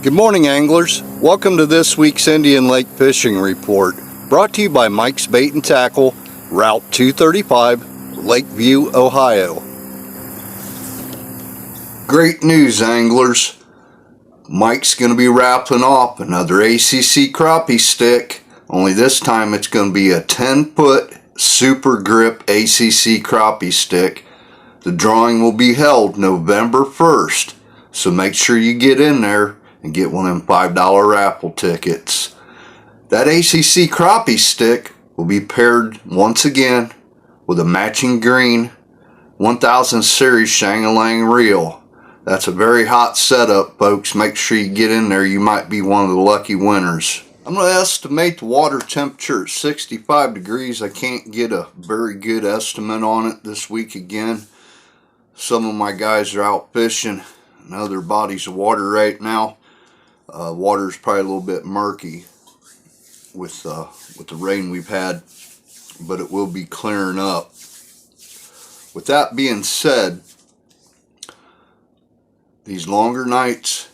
Good morning, anglers. Welcome to this week's Indian Lake Fishing Report, brought to you by Mike's Bait and Tackle, Route 235, Lakeview, Ohio. Great news, anglers. Mike's going to be wrapping off another ACC crappie stick, only this time it's going to be a 10-foot super grip ACC crappie stick. The drawing will be held November 1st, so make sure you get in there and get one of them $5 raffle tickets. That ACC crappie stick will be paired once again with a matching green 1000 series Shang-a-Lang reel. That's a very hot setup, folks. Make sure you get in there. You might be one of the lucky winners. I'm going to estimate the water temperature at 65 degrees. I can't get a very good estimate on it this week again. Some of my guys are out fishing in other bodies of water right now. Water's probably a little bit murky with the rain we've had, but it will be clearing up. With that being said, these longer nights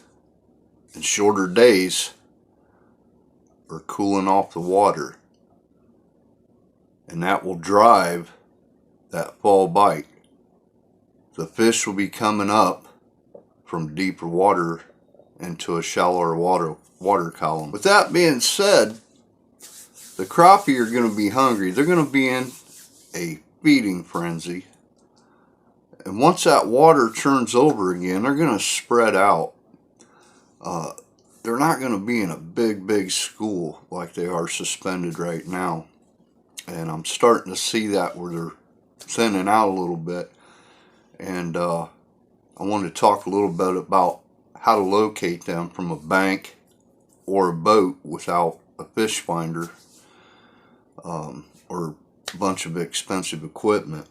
and shorter days are cooling off the water, and that will drive that fall bite. The fish will be coming up from deeper water into a shallower water column. With that being said, the crappie are going to be hungry. They're going to be in a feeding frenzy. And once that water turns over again, they're going to spread out. They're not going to be in a big school like they are suspended right now. And I'm starting to see that where they're thinning out a little bit. And I wanted to talk a little bit about how to locate them from a bank or a boat without a fish finder or a bunch of expensive equipment.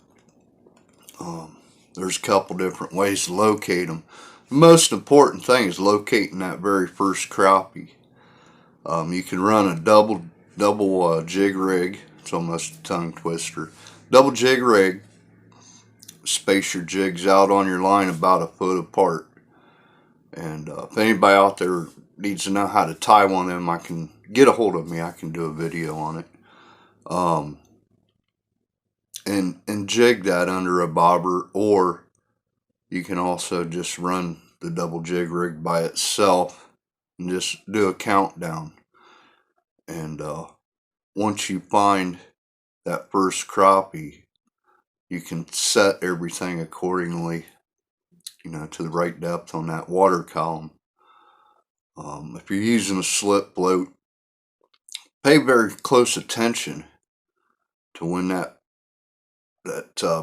There's a couple different ways to locate them. The most important thing is locating that very first crappie. You can run a double jig rig. It's almost a tongue twister. Double jig rig. Space your jigs out on your line about a foot apart. And if anybody out there needs to know how to tie one of them, I can get a hold of me. I can do a video on it. And jig that under a bobber, or you can also just run the double jig rig by itself and just do a countdown. And once you find that first crappie, you can set everything accordingly, to the right depth on that water column. If you're using a slip float, pay very close attention to when that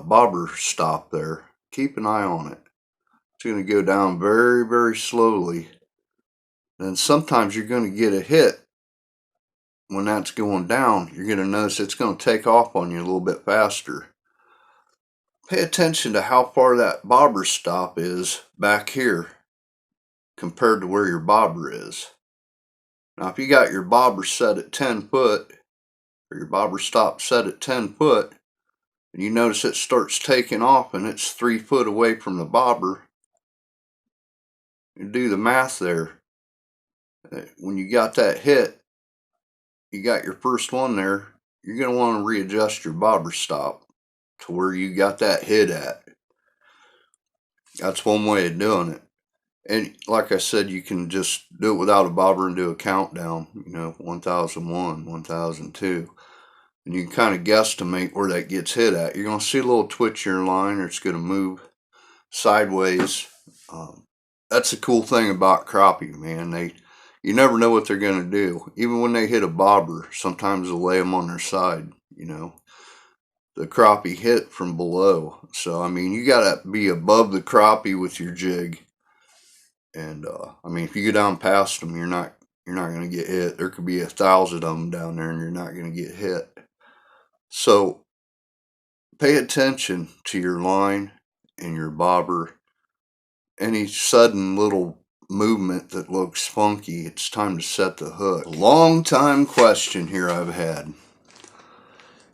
bobber stop there. Keep an eye on it. It's going to go down very slowly. Then sometimes you're going to get a hit. When that's going down, you're going to notice it's going to take off on you a little bit faster. Pay attention to how far that bobber stop is back here compared to where your bobber is. Now, if you got your bobber set at 10 foot, or your bobber stop set at 10 foot, and you notice it starts taking off and it's 3 foot away from the bobber, you do the math there. When you got that hit, you got your first one there, you're going to want to readjust your bobber stop to where you got that hit at. That's one way of doing it. And like I said, you can just do it without a bobber and do a countdown, 1001, 1002. And you can kind of guesstimate where that gets hit at. You're going to see a little twitch in your line, or it's going to move sideways. That's the cool thing about crappie, man. You never know what they're going to do. Even when they hit a bobber, sometimes they'll lay them on their side, The crappie hit from below. So, you got to be above the crappie with your jig. And, if you go down past them, you're not going to get hit. There could be 1,000 of them down there and you're not going to get hit. So, pay attention to your line and your bobber. Any sudden little movement that looks funky, it's time to set the hook. Long time question here I've had.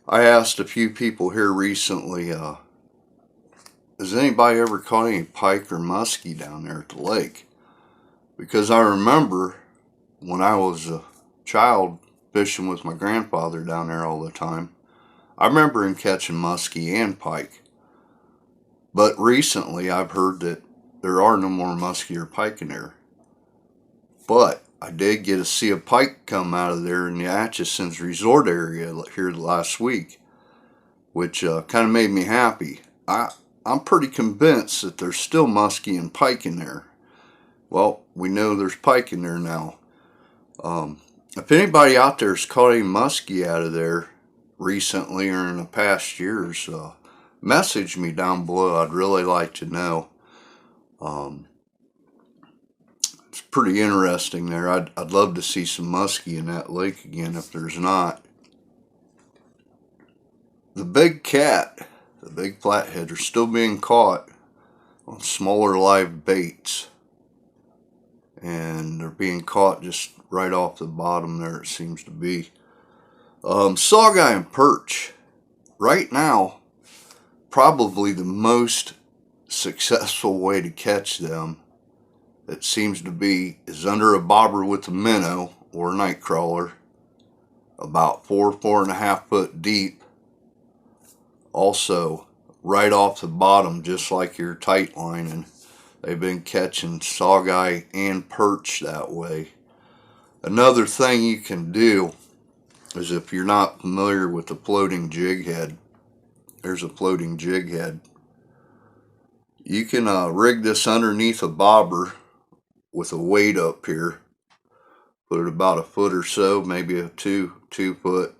I asked a few people here recently, has anybody ever caught any pike or muskie down there at the lake? because I remember when I was a child fishing with my grandfather down there all the time. I remember him catching muskie and pike. But recently I've heard that there are no more muskie or pike in there. But I did get to see a pike come out of there in the Atchison's resort area here last week, which kind of made me happy. I'm pretty convinced that there's still muskie and pike in there. Well, we know there's pike in there now. If anybody out there has caught any muskie out of there recently or in the past years, message me down below. I'd really like to know. It's pretty interesting there. I'd love to see some muskie in that lake again if there's not. The big cat, the big flathead, are still being caught on smaller live baits. And they're being caught just right off the bottom there, it seems to be. Saugeye and perch, right now, probably the most successful way to catch them, it seems to be, is under a bobber with a minnow or a night crawler, about 4.5 foot deep. Also, right off the bottom, just like your tight line, and they've been catching saugeye and perch that way. Another thing you can do is, if you're not familiar with the floating jig head, there's a floating jig head. You can rig this underneath a bobber with a weight up here. Put it about a foot or so, maybe a two foot,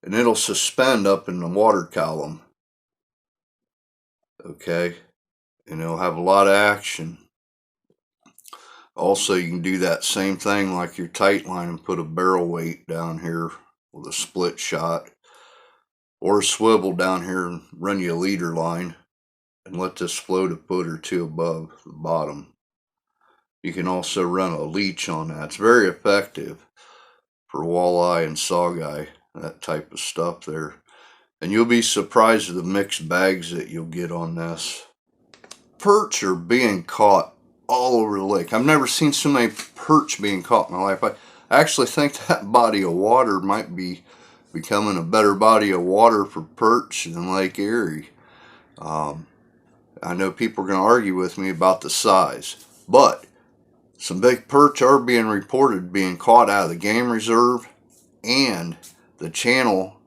and it'll suspend up in the water column. Okay, and it'll have a lot of action. Also, you can do that same thing like your tight line and put a barrel weight down here with a split shot, or a swivel down here and run you a leader line and let this float a foot or two above the bottom. You can also run a leech on that. It's very effective for walleye and saugeye, that type of stuff there. And you'll be surprised at the mixed bags that you'll get on this. Perch are being caught all over the lake. I've never seen so many perch being caught in my life. I actually think that body of water might be becoming a better body of water for perch than Lake Erie. I know people are going to argue with me about the size, but some big perch are being reported being caught out of the game reserve and the channel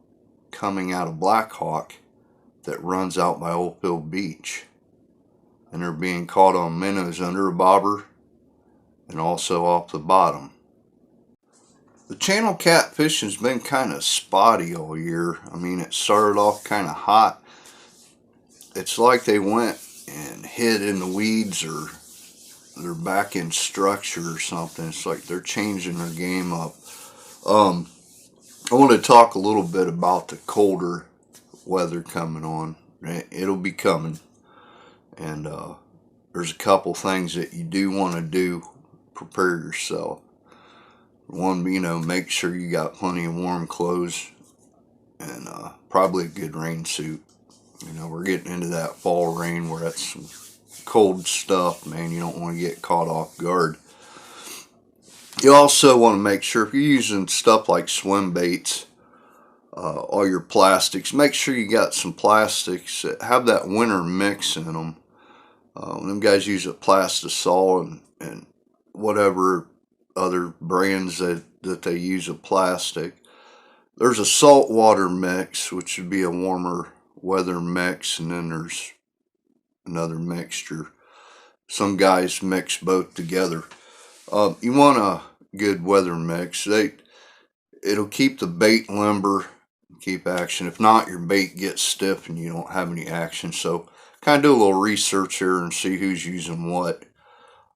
coming out of Black Hawk that runs out by Oldfield Beach. And they're being caught on minnows under a bobber and also off the bottom. The channel catfishing has been kind of spotty all year. I mean, it started off kind of hot. It's like they went and hid in the weeds, or they're back in structure or something. It's like they're changing their game up. I want to talk a little bit about the colder weather coming on. It'll be coming. And there's a couple things that you do want to do. Prepare yourself. One, make sure you got plenty of warm clothes and probably a good rain suit. We're getting into that fall rain where that's some cold stuff, man. You don't want to get caught off guard. You also want to make sure, if you're using stuff like swim baits, all your plastics, make sure you got some plastics that have that winter mix in them. Them guys use a plastisol and whatever other brands that they use of plastic. There's a saltwater mix, which would be a warmer weather mix, and then there's another mixture. Some guys mix both together. You want a good weather mix. It'll keep the bait limber, keep action. If not, your bait gets stiff and you don't have any action. So kind of do a little research here and see who's using what.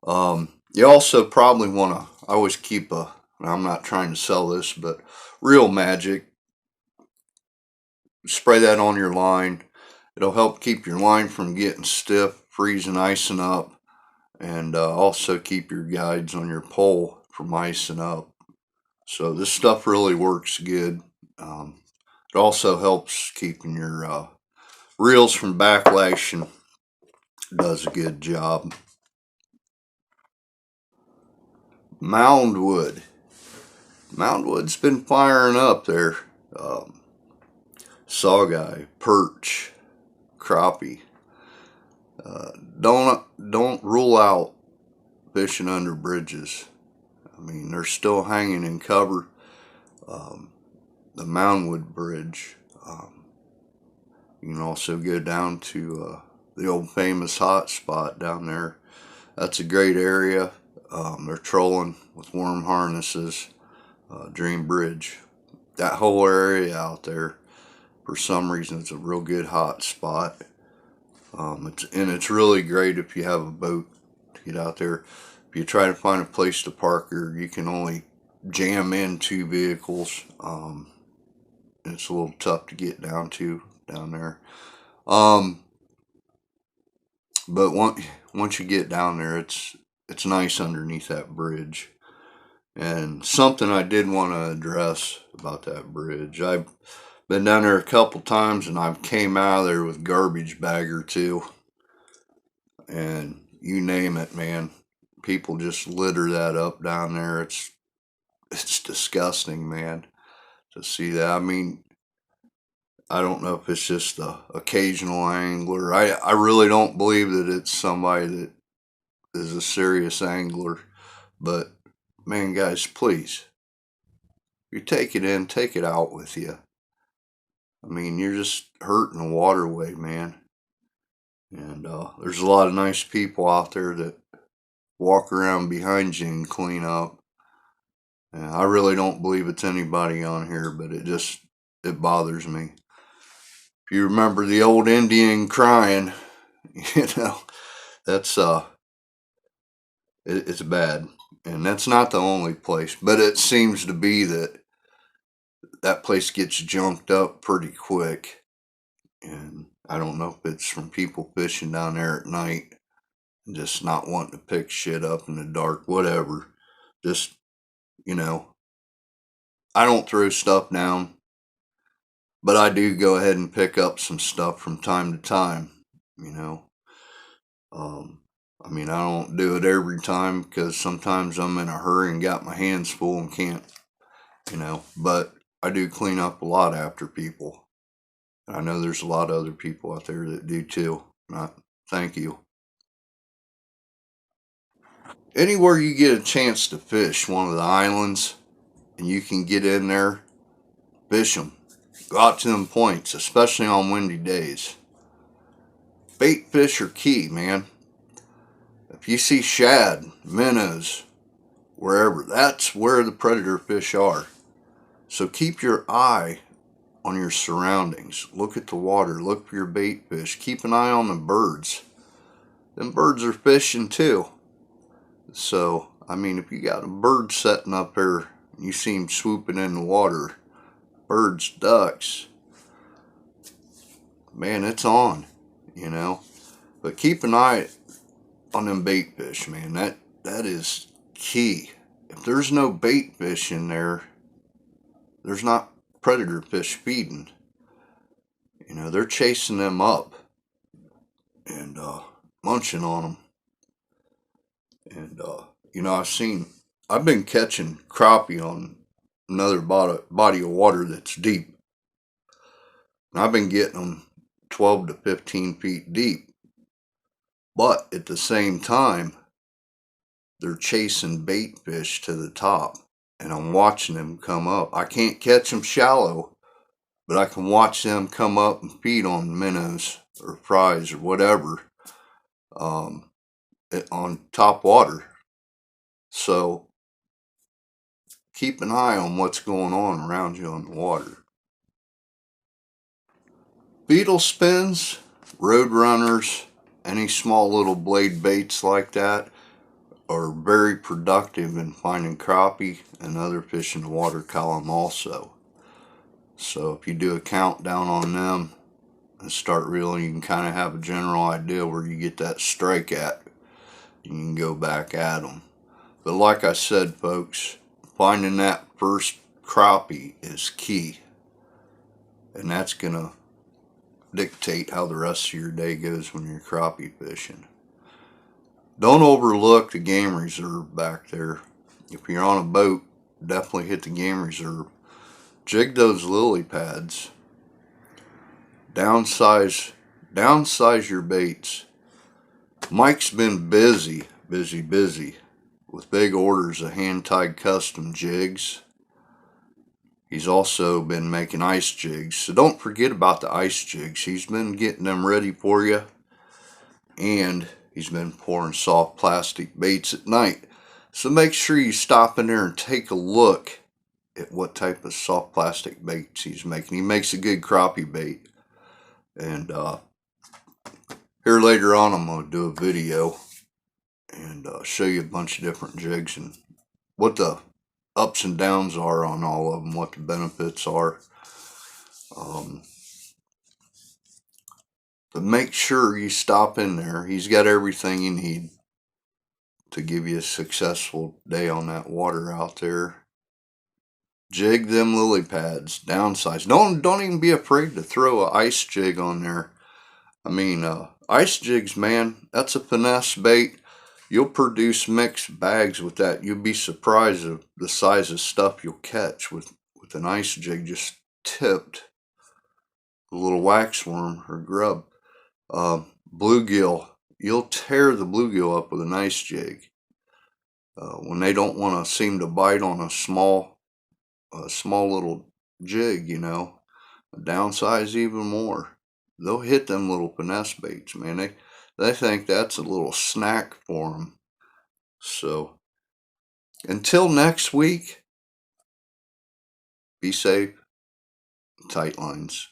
You also probably want to always keep I'm not trying to sell this, but Real Magic. Spray that on your line. It'll help keep your line from getting stiff, freezing, icing up, and also keep your guides on your pole from icing up. So this stuff really works good. It also helps keeping your reels from backlashing. Does a good job. Moundwood. Moundwood's been firing up there. Sawguy, perch, crappie. Don't rule out fishing under bridges. I mean, they're still hanging in cover. The Moundwood Bridge. You can also go down to the old famous hot spot down there. That's a great area. They're trolling with worm harnesses. Dream Bridge. That whole area out there, for some reason, it's a real good hot spot. It's really great if you have a boat to get out there. If you try to find a place to park here, you can only jam in 2 vehicles. It's a little tough to get down there. But once you get down there, it's nice underneath that bridge. And something I did want to address about that bridge. I've been down there a couple times, and I've came out of there with garbage bag or two. And you name it, man. People just litter that up down there. It's disgusting, man, to see that. I mean, I don't know if it's just the occasional angler. I really don't believe that it's somebody that is a serious angler. But, man, guys, please, if you take it in, take it out with you. I mean, you're just hurting the waterway, man. And there's a lot of nice people out there that walk around behind you and clean up. And I really don't believe it's anybody on here, but it bothers me. If you remember the old Indian crying, that's it's bad. And that's not the only place, but it seems to be that place gets junked up pretty quick. And I don't know if it's from people fishing down there at night and just not wanting to pick shit up in the dark, whatever. Just, I don't throw stuff down, but I do go ahead and pick up some stuff from time to time, I mean, I don't do it every time because sometimes I'm in a hurry and got my hands full and can't, but I do clean up a lot after people. I know there's a lot of other people out there that do too. Thank you. Anywhere you get a chance to fish one of the islands and you can get in there, fish them. Go out to them points, especially on windy days. Bait fish are key, man. If you see shad, minnows, wherever, that's where the predator fish are. So keep your eye on your surroundings. Look at the water. Look for your bait fish. Keep an eye on the birds. Them birds are fishing too. So, I mean, if you got a bird setting up there and you see him swooping in the water, birds, ducks, man, it's on, But keep an eye on them bait fish, man. That is key. If there's no bait fish in there, there's not predator fish feeding. They're chasing them up and munching on them. And I've been catching crappie on another body of water that's deep. And I've been getting them 12 to 15 feet deep. But at the same time, they're chasing bait fish to the top. And I'm watching them come up. I can't catch them shallow, but I can watch them come up and feed on minnows or fries or whatever on top water. So keep an eye on what's going on around you on the water. Beetle spins, road runners, any small little blade baits like that are very productive in finding crappie and other fish in the water column also. So if you do a countdown on them and start reeling, you can kind of have a general idea where you get that strike at. You can go back at them. But like I said, folks, finding that first crappie is key. And that's going to dictate how the rest of your day goes when you're crappie fishing. Don't overlook the game reserve back there. If you're on a boat, definitely hit the game reserve. Jig those lily pads. Downsize your baits. Mike's been busy with big orders of hand-tied custom jigs. He's also been making ice jigs, so don't forget about the ice jigs. He's been getting them ready for you, and he's been pouring soft plastic baits at night. So make sure you stop in there and take a look at what type of soft plastic baits he's making. He makes a good crappie bait. And here later on I'm going to do a video and show you a bunch of different jigs and what the ups and downs are on all of them, what the benefits are. But make sure you stop in there. He's got everything you need to give you a successful day on that water out there. Jig them lily pads, downsize. Don't even be afraid to throw an ice jig on there. I mean, ice jigs, man, that's a finesse bait. You'll produce mixed bags with that. You'll be surprised at the size of stuff you'll catch with an ice jig just tipped. A little waxworm or grub. Bluegill. You'll tear the bluegill up with an ice jig. When they don't want to seem to bite on a small little jig, you know, downsize even more. They'll hit them little finesse baits, man. They think that's a little snack for them. So until next week, be safe, tight lines.